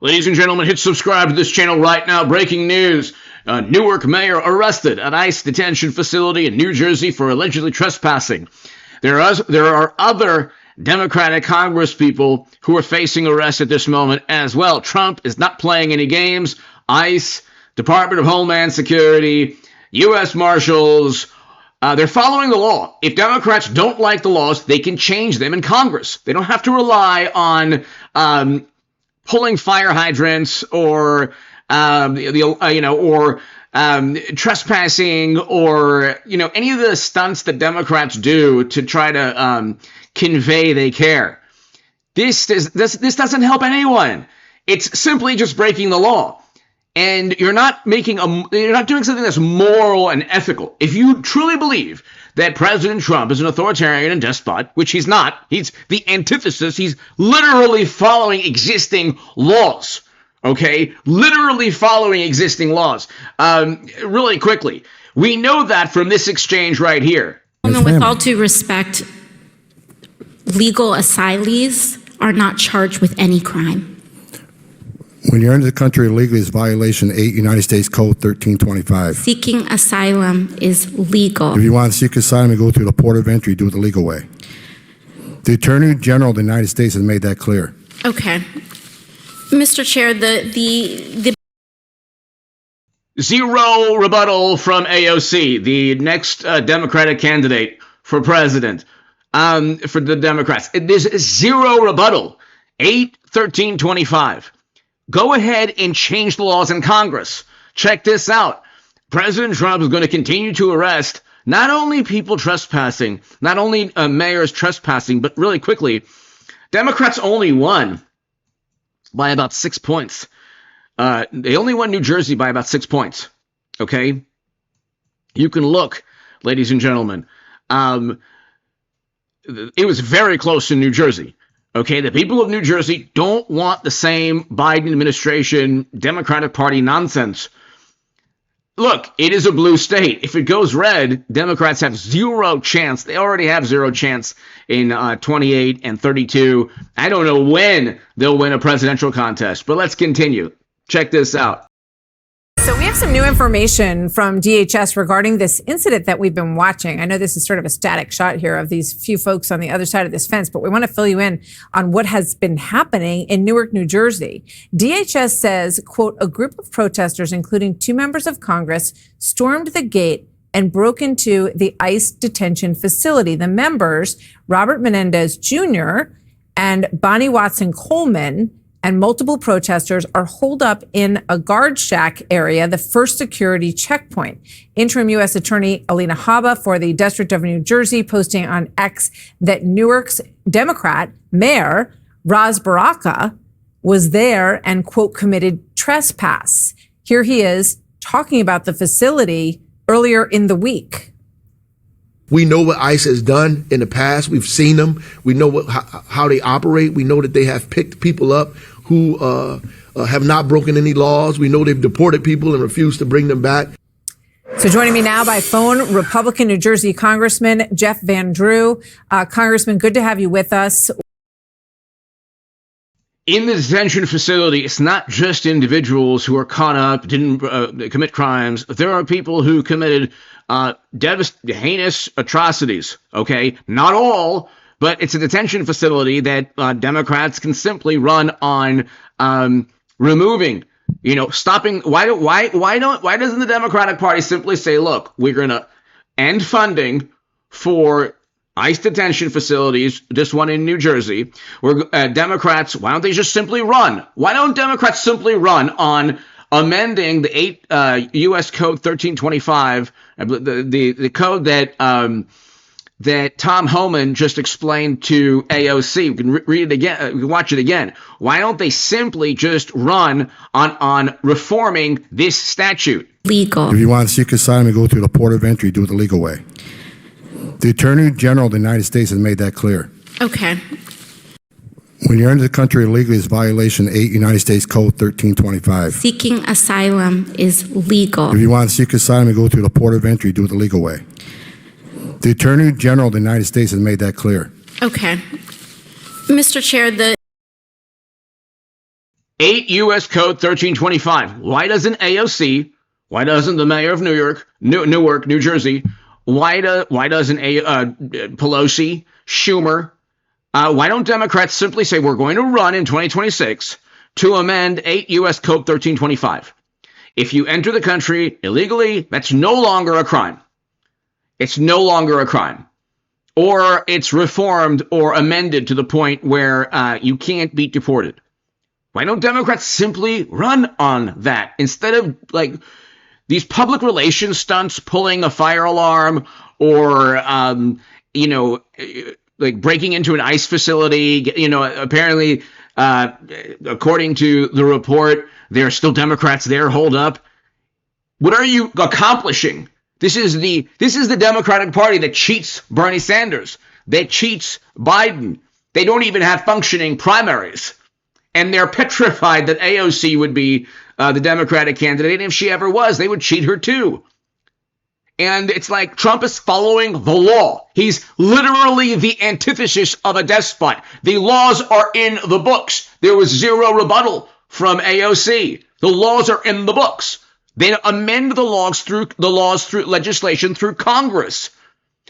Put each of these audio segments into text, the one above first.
Ladies and gentlemen, hit subscribe to this channel right now. Breaking news. Newark mayor arrested at ICE detention facility in New Jersey for allegedly trespassing. There are other Democratic congresspeople who are facing arrest at this moment as well. Trump is not playing any games. ICE, Department of Homeland Security, U.S. Marshals, they're following the law. If Democrats don't like the laws, they can change them in Congress. They don't have to rely on pulling fire hydrants or trespassing or any of the stunts that Democrats do to try to convey they care. This doesn't help anyone. It's simply just breaking the law. And you're not doing something that's moral and ethical. If you truly believe that President Trump is an authoritarian and despot, which he's not, he's the antithesis. He's literally following existing laws. Okay, literally following existing laws. Really quickly, we know that from this exchange right here. With all due respect, legal asylees are not charged with any crime. When you're into the country illegally, it's violation 8 United States Code 1325. Seeking asylum is legal. If you want to seek asylum and go through the port of entry, do it the legal way. The Attorney General of the United States has made that clear. Okay. Mr. Chair, the Zero rebuttal from AOC, the next Democratic candidate for president for the Democrats. There's zero rebuttal. 8/13/25. Go ahead and change the laws in Congress. Check this out. President Trump is going to continue to arrest not only people trespassing, not only mayors trespassing, but really quickly, Democrats only won by about 6 points. They only won New Jersey by about 6 points. Okay? You can look, ladies and gentlemen. It was very close in New Jersey. Okay, the people of New Jersey don't want the same Biden administration, Democratic Party nonsense. Look, it is a blue state. If it goes red, Democrats have zero chance. They already have zero chance in 28 and 32. I don't know when they'll win a presidential contest, but let's continue. Check this out. So we have some new information from DHS regarding this incident that we've been watching. I know this is sort of a static shot here of these few folks on the other side of this fence, but we want to fill you in on what has been happening in Newark, New Jersey. DHS says, quote, a group of protesters, including 2 members of Congress, stormed the gate and broke into the ICE detention facility. The members, Robert Menendez Jr. and Bonnie Watson Coleman, and multiple protesters are holed up in a guard shack area, the first security checkpoint. Interim U.S. Attorney Alina Habba for the District of New Jersey posting on X that Newark's Democrat Mayor Ras Baraka was there and, quote, committed trespass. Here he is talking about the facility earlier in the week. We know what ICE has done in the past. We've seen them. We know how they operate. We know that they have picked people up who have not broken any laws. We know they've deported people and refused to bring them back. So joining me now by phone, Republican New Jersey Congressman Jeff Van Drew. Congressman, good to have you with us. In the detention facility, it's not just individuals who are caught up, didn't commit crimes. There are people who committed heinous atrocities, okay? Not all, but it's a detention facility that Democrats can simply run on removing, stopping. Why doesn't the Democratic Party simply say, look, we're going to end funding for ICE detention facilities, this one in New Jersey, where Democrats, why don't they just simply run? Why don't Democrats simply run on amending the 8 U.S. Code 1325, the code that Tom Homan just explained to AOC? We can read it again. We can watch it again. Why don't they simply just run on reforming this statute? Legal. If you want to seek asylum and go through the port of entry, do it the legal way. The Attorney General of the United States has made that clear. Okay. When you're into the country illegally, it's violation 8 United States Code 1325. Seeking asylum is legal. If you want to seek asylum and go through the port of entry, do it the legal way. The Attorney General of the United States has made that clear. Okay. Mr. Chair, 8 U.S. Code 1325. Why doesn't AOC, why doesn't the mayor of Newark, New Jersey, why doesn't Pelosi, Schumer, why don't Democrats simply say we're going to run in 2026 to amend 8 U.S. Code 1325? If you enter the country illegally, that's no longer a crime. It's no longer a crime. Or it's reformed or amended to the point where you can't be deported. Why don't Democrats simply run on that instead of like these public relations stunts, pulling a fire alarm or, like breaking into an ICE facility? Apparently, according to the report, there are still Democrats there holed up. What are you accomplishing? This is the Democratic Party that cheats Bernie Sanders, that cheats Biden. They don't even have functioning primaries. And they're petrified that AOC would be the Democratic candidate. And if she ever was, they would cheat her too. And it's like Trump is following the law. He's literally the antithesis of a despot. The laws are in the books. There was zero rebuttal from AOC. The laws are in the books. They amend the laws through legislation through Congress.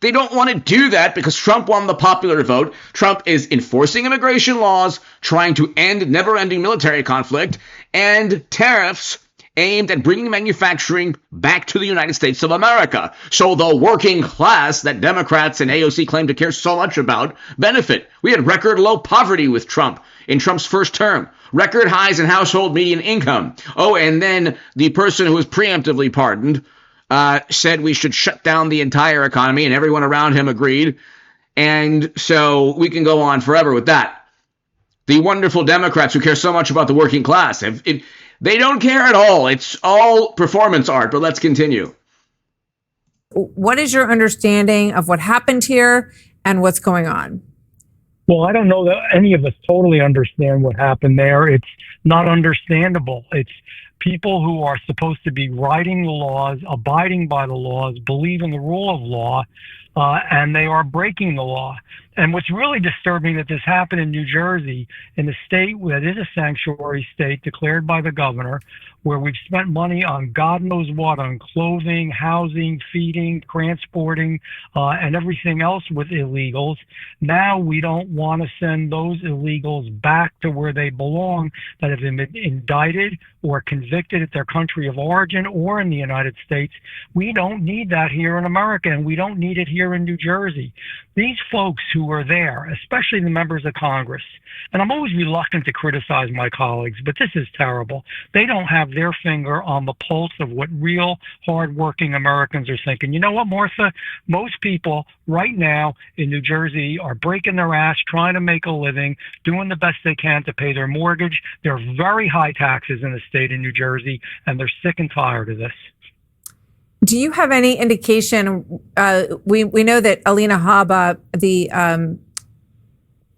They don't want to do that because Trump won the popular vote. Trump is enforcing immigration laws, trying to end never-ending military conflict, and tariffs aimed at bringing manufacturing back to the United States of America. So the working class that Democrats and AOC claim to care so much about benefit. We had record low poverty with Trump in Trump's first term. Record highs in household median income. Oh, and then the person who was preemptively pardoned said we should shut down the entire economy, and everyone around him agreed. And so we can go on forever with that. The wonderful Democrats who care so much about the working class, they don't care at all. It's all performance art, but let's continue. What is your understanding of what happened here and what's going on? Well, I don't know that any of us totally understand what happened there. It's not understandable. It's people who are supposed to be writing the laws, abiding by the laws, believe in the rule of law, and they are breaking the law. And what's really disturbing that this happened in New Jersey, in a state that is a sanctuary state declared by the governor, where we've spent money on God knows what, on clothing, housing, feeding, transporting, and everything else with illegals. Now we don't want to send those illegals back to where they belong, that have been indicted or convicted at their country of origin or in the United States. We don't need that here in America, and we don't need it here in New Jersey. These folks who are there, especially the members of Congress, and I'm always reluctant to criticize my colleagues, but this is terrible. They don't have their finger on the pulse of what real hardworking Americans are thinking. You know what, Martha? Most people right now in New Jersey are breaking their ass, trying to make a living, doing the best they can to pay their mortgage. There are very high taxes in the state of New Jersey, and they're sick and tired of this. Do you have any indication? We know that Alina Habba, the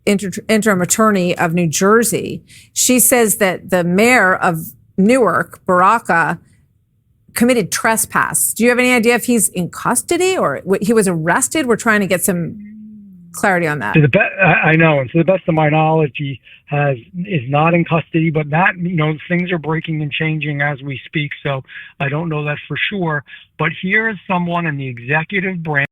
interim attorney of New Jersey, she says that the mayor of Newark, Baraka, committed trespass. Do you have any idea if he's in custody or he was arrested? We're trying to get some clarity on that. I know, and to the best of my knowledge, he is not in custody. But that, things are breaking and changing as we speak, so I don't know that for sure. But here is someone in the executive branch.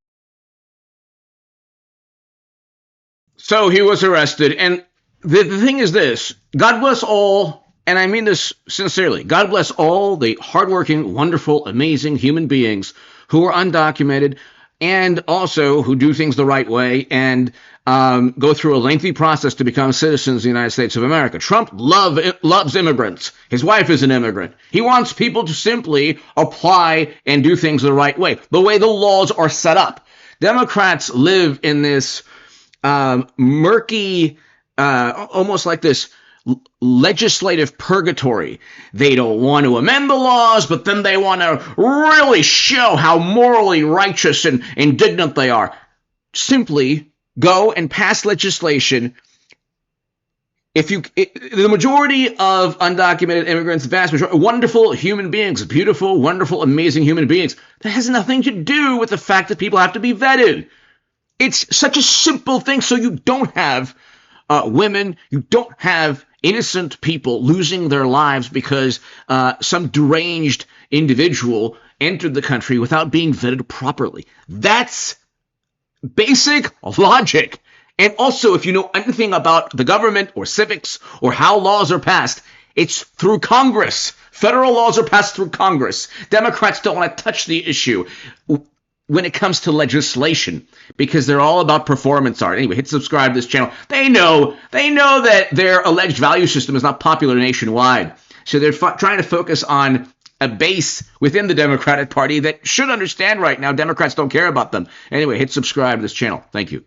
So he was arrested, and the thing is this: God bless all. And I mean this sincerely. God bless all the hardworking, wonderful, amazing human beings who are undocumented and also who do things the right way and go through a lengthy process to become citizens of the United States of America. Trump loves immigrants. His wife is an immigrant. He wants people to simply apply and do things the right way the laws are set up. Democrats live in this murky, almost like this legislative purgatory. They don't want to amend the laws, but then they want to really show how morally righteous and indignant they are. Simply go and pass legislation. The majority of undocumented immigrants, the vast majority, wonderful human beings, beautiful, wonderful, amazing human beings. That has nothing to do with the fact that people have to be vetted. It's such a simple thing, so you don't have women, you don't have innocent people losing their lives because some deranged individual entered the country without being vetted properly. That's basic logic. And also, if you know anything about the government or civics or how laws are passed, it's through Congress. Federal laws are passed through Congress. Democrats don't want to touch the issue when it comes to legislation because they're all about performance art. Anyway, hit subscribe to this channel. They know that their alleged value system is not popular nationwide. So they're trying to focus on a base within the Democratic Party that should understand right now Democrats don't care about them. Anyway, hit subscribe to this channel. Thank you.